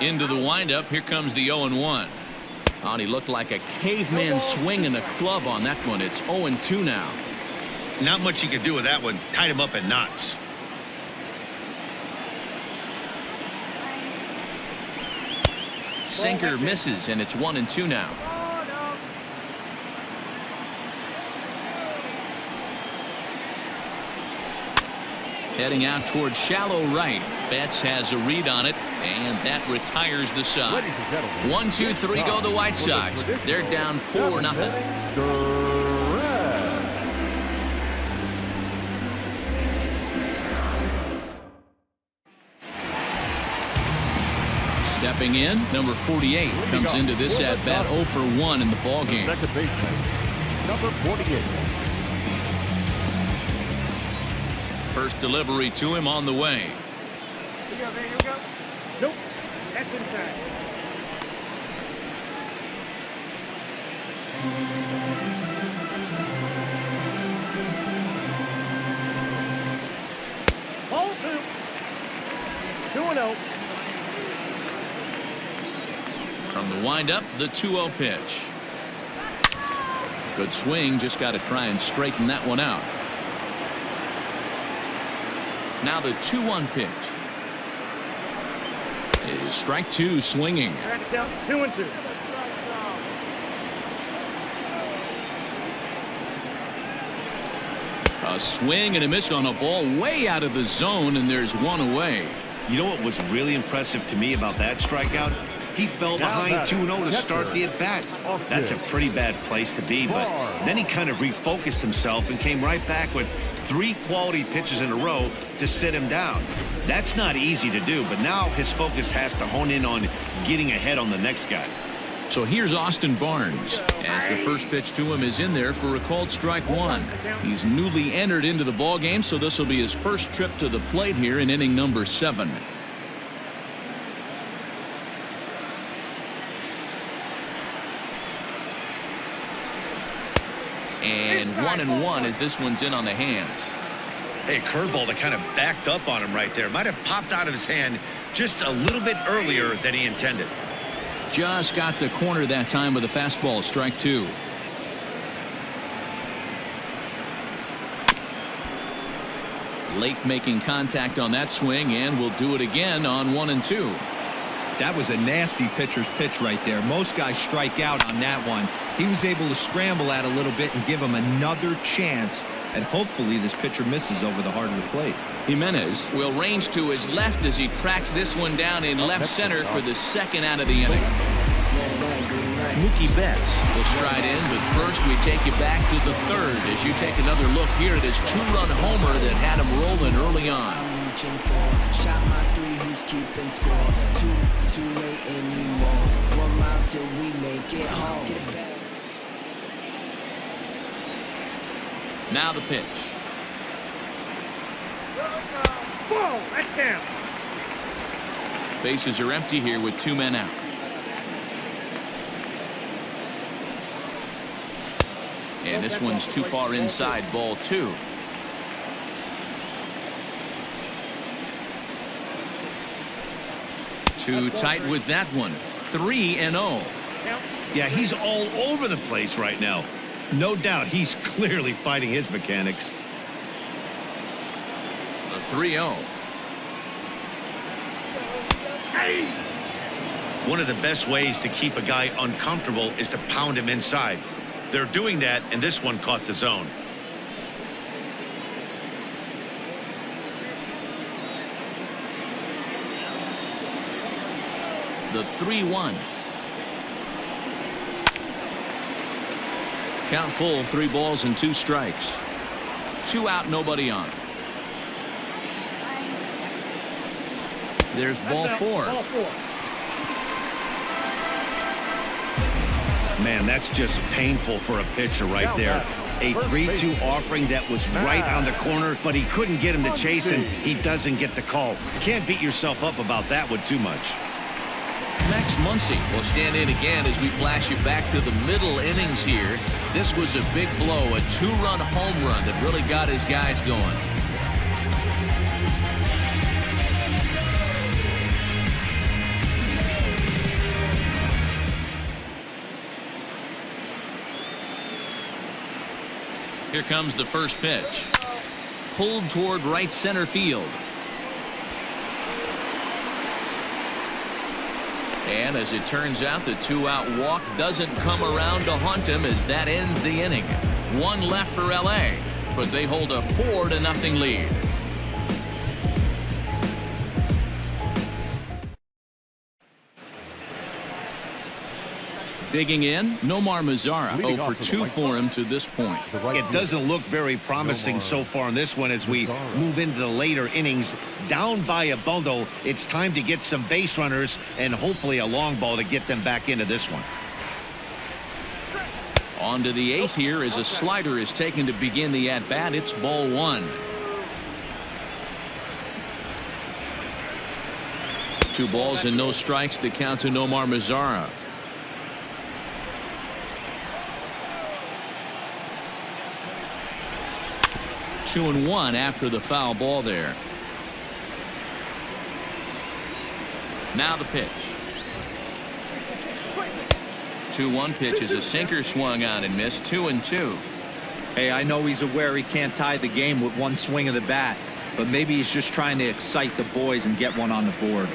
Into the windup. Here comes the 0-1. And he looked like a caveman swinging the club on that one. It's 0-2 now. Not much you can do with that one. Tied him up in knots. Sinker misses, and it's 1-2 now. Heading out towards shallow right. Betts has a read on it, and that retires the side. 1, 2, 3 go the White Sox. They're down 4-0. Stepping in, number 48 comes into this at bat 0 for 1 in the ball game. Second baseman, number 48. First delivery to him on the way. Here we go. Nope. That's inside. Ball 2. 2-0. From the windup, the 2-0 pitch. Good swing, just got to try and straighten that one out. Now the 2-1 pitch. It is strike 2 swinging. Down 2-2. A swing and a miss on a ball way out of the zone, and there's 1 away. You know what was really impressive to me about that strikeout? He fell behind 2-0 to start the at-bat. That's a pretty bad place to be, but then he kind of refocused himself and came right back with 3 quality pitches in a row to sit him down. That's not easy to do, but now his focus has to hone in on getting ahead on the next guy. So here's Austin Barnes as the first pitch to him is in there for a called strike 1. He's newly entered into the ball game, so this will be his first trip to the plate here in inning number 7. 1-1 as this one's in on the hands. Hey, curveball that kind of backed up on him right there. Might have popped out of his hand just a little bit earlier than he intended. Just got the corner that time with a fastball. Strike two. Lake making contact on that swing, and will do it again on 1-2. That was a nasty pitcher's pitch right there. Most guys strike out on that one. He was able to scramble at a little bit and give him another chance, and hopefully this pitcher misses over the heart of the plate. Jimenez will range to his left as he tracks this one down in left center for the second out of the inning. Mookie Betts will stride in, but first we take you back to the third as you take another look here at his two-run homer that had him rolling early on. Shot my three, who's keeping score? Too late anymore. 1 mile till we make it home. Now the pitch. Whoa, that's down. Bases are empty here with 2 men out. And this one's too far inside, ball 2. Too tight with that one. 3-0. Yeah, he's all over the place right now. No doubt he's clearly fighting his mechanics. The 3-0. One of the best ways to keep a guy uncomfortable is to pound him inside. They're doing that, and this one caught the zone. The 3-1. Count full, 3 balls and 2 strikes. 2 out, nobody on. There's ball 4. Man, that's just painful for a pitcher right there. A 3-2 offering that was right on the corner, but he couldn't get him to chase, and he doesn't get the call. Can't beat yourself up about that one too much. Max Muncy will stand in again as we flash you back to the middle innings here. This was a big blow, a 2-run home run that really got his guys going. Here comes the first pitch. Pulled toward right center field. And as it turns out, the 2-out walk doesn't come around to haunt him as that ends the inning. 1 left for LA, but they hold a 4-0 lead. Digging in, Nomar Mazara 0 for 2 for him to this point. It doesn't look very promising so far in this one as we move into the later innings. Down by a bundle, it's time to get some base runners and hopefully a long ball to get them back into this one. On to the 8th here as a slider is taken to begin the at-bat. It's ball 1. 2 balls and no strikes to count to Nomar Mazara. 2-1 after the foul ball there. Now the pitch. 2-1 pitch is a sinker swung on and missed. 2-2. Hey, I know he's aware he can't tie the game with 1 swing of the bat, but maybe he's just trying to excite the boys and get one on the board.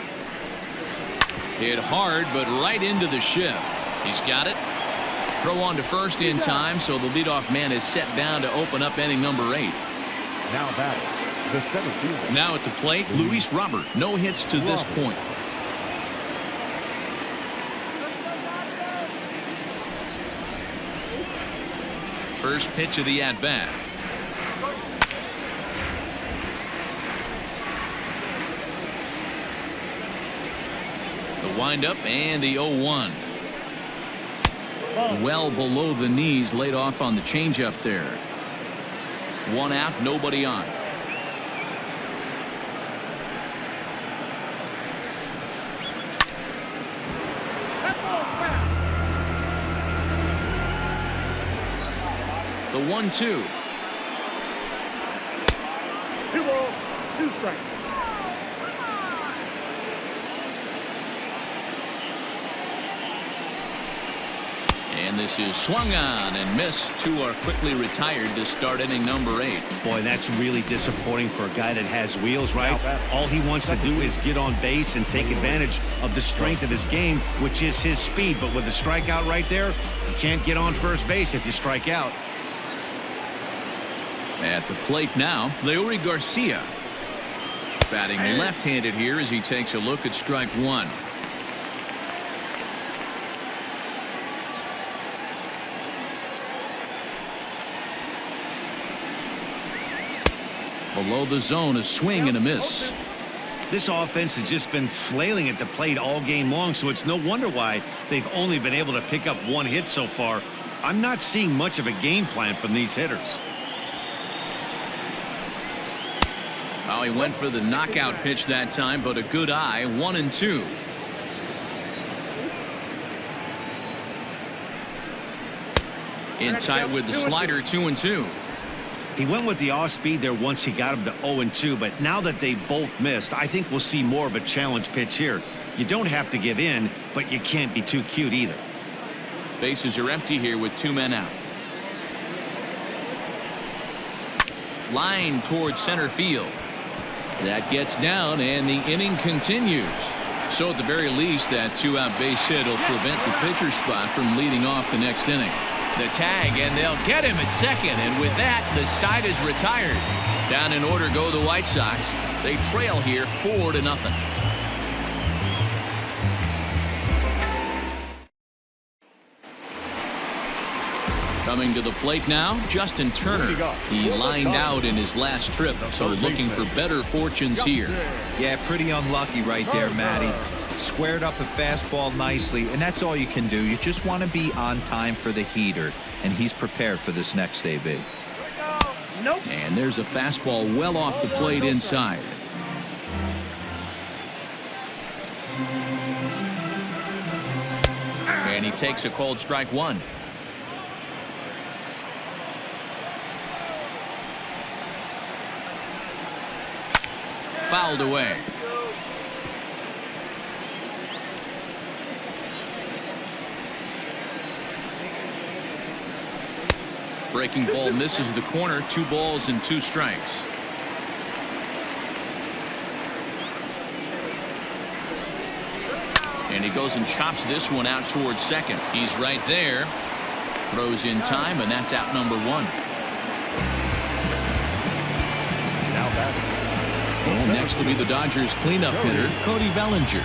Hit hard, but right into the shift. He's got it. Throw on to first in time, so the leadoff man is set down to open up inning number 8. Now batting, the center fielder. Now at the plate, Luis Robert. No hits to this point. First pitch of the at-bat. The windup and the 0-1. Well below the knees, laid off on the changeup there. 1 out, nobody on. The The 1-2. 2 balls, 2 strikes. And this is swung on and missed. 2 are quickly retired to start inning number 8. Boy, that's really disappointing for a guy that has wheels, right? All he wants to do is get on base and take advantage of the strength of his game, which is his speed. But with a strikeout right there, you can't get on first base if you strike out. At the plate now, Urias Garcia. Batting left-handed here as he takes a look at strike 1. Below the zone, a swing and a miss. This offense has just been flailing at the plate all game long, so it's no wonder why they've only been able to pick up 1 hit so far. I'm not seeing much of a game plan from these hitters. Oh, he went for the knockout pitch that time, but a good eye. 1-2. In tight with the slider. 2-2. He went with the off speed there once he got him to 0-2, but now that they both missed, I think we'll see more of a challenge pitch here. You don't have to give in, but you can't be too cute either. Bases are empty here with 2 men out. Line towards center field. That gets down, and the inning continues. So at the very least, that 2-out base hit will prevent the pitcher spot from leading off the next inning. The tag, and they'll get him at second, and with that, the side is retired. Down in order go the White Sox. They trail here 4-0. Coming to the plate now, Justin Turner. He lined out in his last trip, so looking for better fortunes here. Yeah, pretty unlucky right there, Matty. Squared up a fastball nicely, and that's all you can do. You just want to be on time for the heater, and he's prepared for this next AB. Nope. And there's a fastball well off the plate inside. And he takes a called strike 1. Fouled away. Breaking ball misses the corner. 2 balls and 2 strikes. And he goes and chops this one out towards second. He's right there. Throws in time, and that's out number 1. Now batting. Well, next will be the Dodgers cleanup hitter, Cody Bellinger.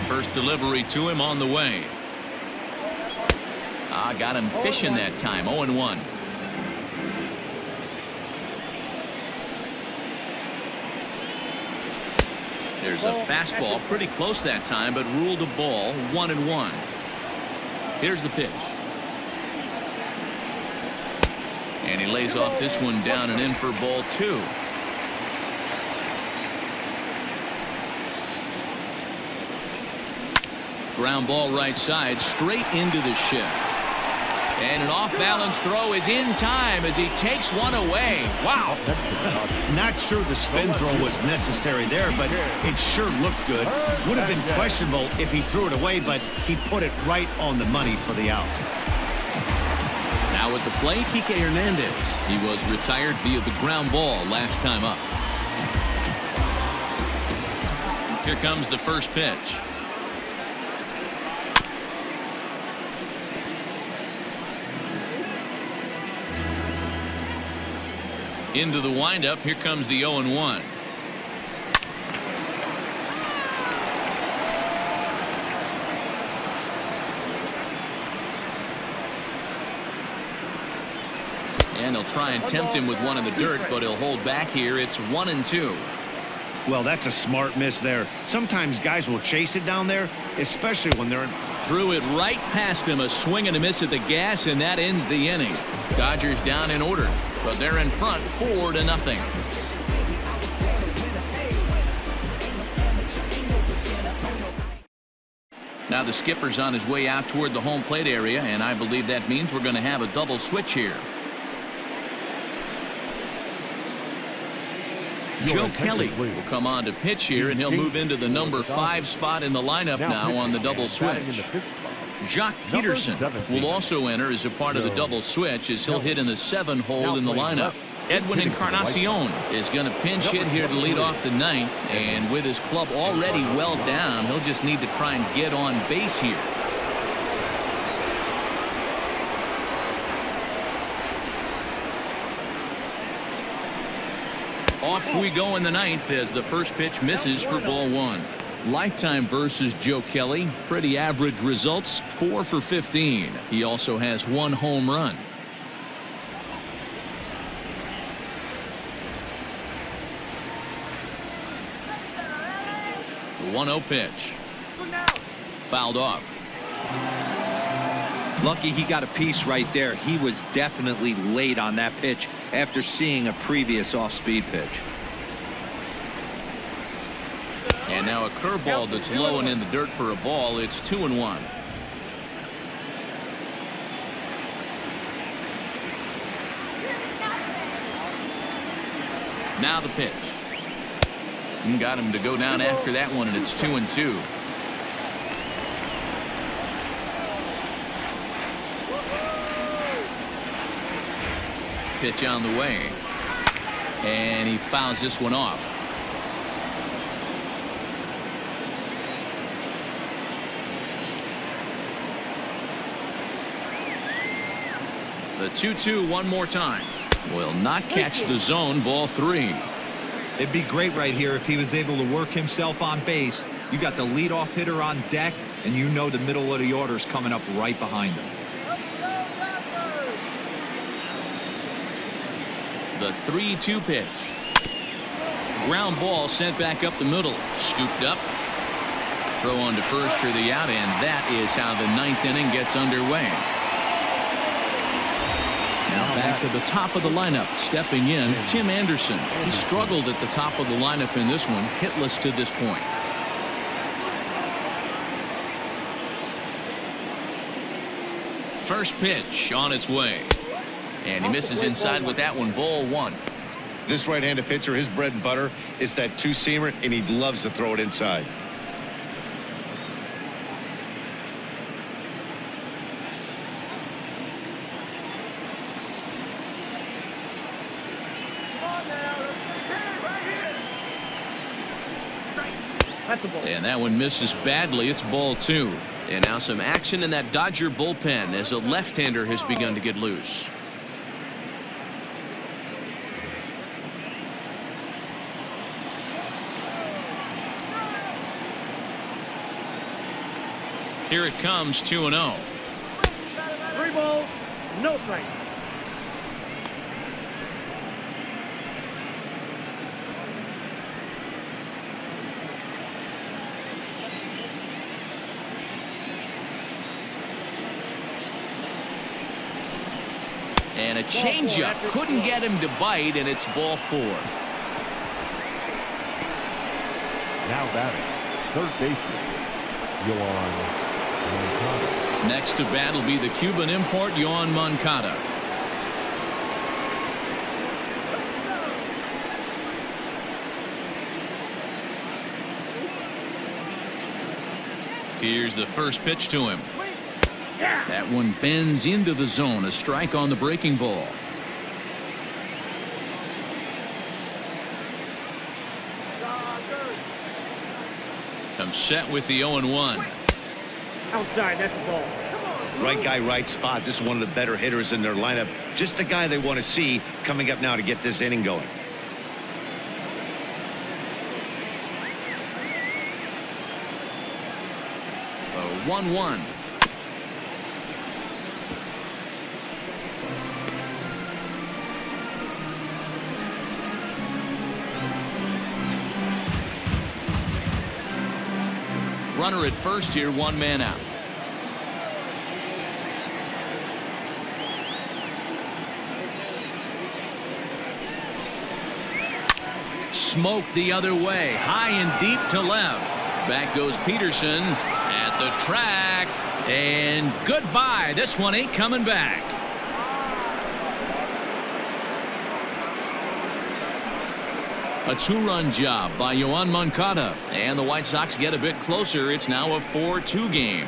First delivery to him on the way. Got him fishing that time. 0-1. There's a fastball pretty close that time, but ruled a ball. 1-1. Here's the pitch. And he lays off this one down and in for ball 2. Ground ball right side, straight into the shift. And an off-balance throw is in time as he takes one away. Wow. Not sure the spin throw was necessary there, but it sure looked good. Would have been questionable if he threw it away, but he put it right on the money for the out. Now at the plate, Kike Hernandez. He was retired via the ground ball last time up. Here comes the first pitch. Into the windup. Here comes the 0-1. And he'll try and tempt him with one in the dirt, but he'll hold back here. It's 1-2. Well, that's a smart miss there. Sometimes guys will chase it down there, especially when they're threw it right past him. A swing and a miss at the gas, and that ends the inning. Dodgers down in order, but they're in front 4-0. Now the skipper's on his way out toward the home plate area, and I believe that means we're going to have a double switch here. Joe Kelly will come on to pitch here, and he'll move into the number 5 spot in the lineup now on the double switch. Jock Peterson will also enter as a part of the double switch as he'll hit in the 7 hole in the lineup. Edwin Encarnacion is going to pinch hit here to lead off the 9th, and with his club already well down, he'll just need to try and get on base here. Off we go in the 9th as the first pitch misses for ball 1. Lifetime versus Joe Kelly, pretty average results, 4 for 15. He also has 1 home run. The 1-0 pitch. Fouled off. Lucky he got a piece right there. He was definitely late on that pitch after seeing a previous off-speed pitch. And now a curveball that's low and in the dirt for a ball. It's 2-1. Now the pitch. And got him to go down after that one, and it's 2-2. Pitch on the way, and he fouls this one off. The 2-2 one more time. Will not catch the zone. Ball 3. It'd be great right here if he was able to work himself on base. You got the leadoff hitter on deck, and you know the middle of the order is coming up right behind him. The 3-2 pitch. Ground ball sent back up the middle. Scooped up. Throw on to first for the out, and that is how the 9th inning gets underway. Now back to the top of the lineup. Stepping in, Tim Anderson. He struggled at the top of the lineup in this one. Hitless to this point. First pitch on its way. And he misses inside with that one. Ball 1. This right-handed pitcher, his bread and butter is that 2-seamer, and he loves to throw it inside. And that one misses badly. It's ball 2. And now some action in that Dodger bullpen as a left-hander has begun to get loose. Here it comes, 2-0. 3 balls, no strikes. And a changeup couldn't get him to bite, and it's ball 4. Now batting, third baseman, Moncada. Next to bat will be the Cuban import, Yoan Moncada. Here's the first pitch to him. That one bends into the zone. A strike on the breaking ball. Comes set with the 0-1. Outside, that's the ball. Right guy, right spot. This is one of the better hitters in their lineup. Just the guy they want to see coming up now to get this inning going. A 1-1. Runner at first here, 1 man out. Smoke the other way, high and deep to left. Back goes Peterson at the track, and goodbye. This one ain't coming back. A two-run job by Yoan Moncada, and the White Sox get a bit closer. It's now a 4-2 game.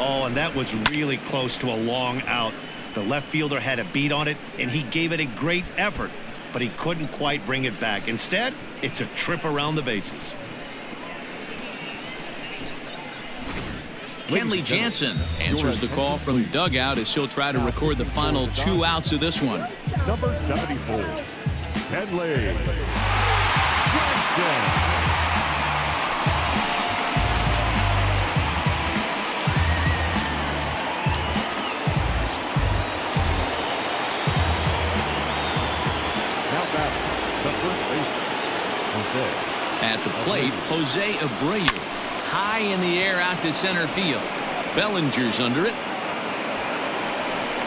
Oh, and that was really close to a long out. The left fielder had a beat on it, and he gave it a great effort, but he couldn't quite bring it back. Instead, it's a trip around the bases. Kenley Jansen answers the call from dugout as he'll try to record the final 2 outs of this one. Number 74, Kenley Jansen. Now back, the first baseman, Jose. At the plate, Jose Abreu. High in the air out to center field. Bellinger's under it.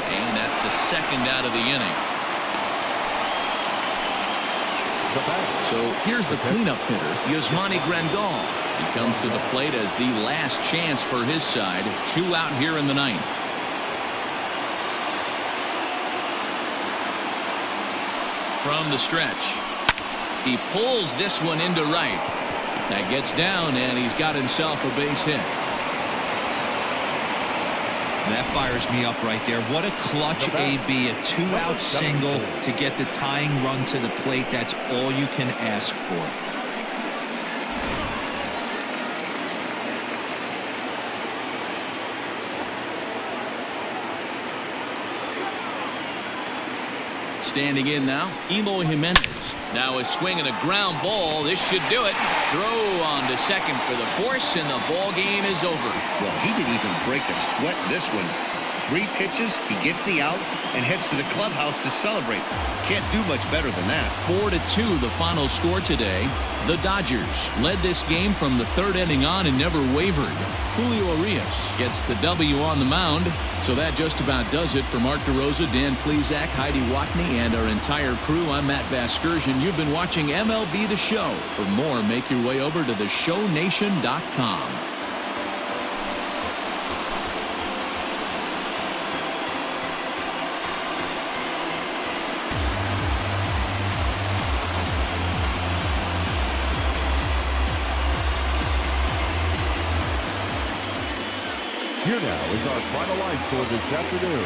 And that's the second out of the inning. So here's the cleanup hitter, Yasmani Grandal. He comes to the plate as the last chance for his side. 2 out here in the 9th. From the stretch. He pulls this one into right. That gets down, and he's got himself a base hit. That fires me up right there. What a clutch AB, a 2-out single to get the tying run to the plate. That's all you can ask for. Standing in now, Eloy Jimenez. Now a swing and a ground ball. This should do it. Throw on to second for the force, and the ball game is over. Well, he didn't even break a sweat in this one. 3 pitches, he gets the out and heads to the clubhouse to celebrate. Can't do much better than that. 4-2 the final score today. The Dodgers led this game from the 3rd inning on and never wavered. Julio Urias gets the W on the mound. So that just about does it for Mark DeRosa, Dan Plesac, Heidi Watney, and our entire crew. I'm Matt Vasgersian. You've been watching MLB The Show. For more, make your way over to theshownation.com. Here now is our final line score this afternoon.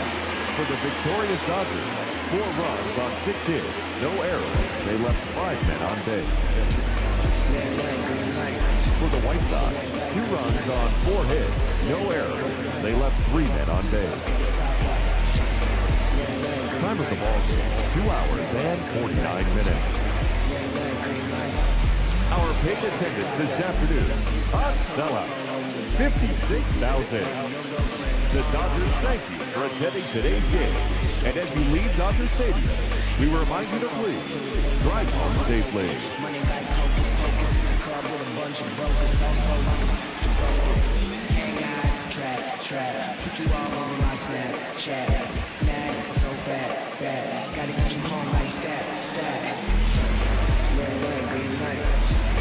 For the victorious Dodgers, 4 runs on 6 hits, no errors. They left 5 men on base. For the White Sox, 2 runs on 4 hits, no errors. They left 3 men on base. Time of the ball game, 2 hours and 49 minutes. Our paid attendance this afternoon, hot sellout. 56,000. The Dodgers thank you for attending today's game. And as you leave Dodger Stadium, we remind you to please drive home safely. Put you all over my Snapchat. Nah, so fat. Gotta get you home like stat. Red, green light.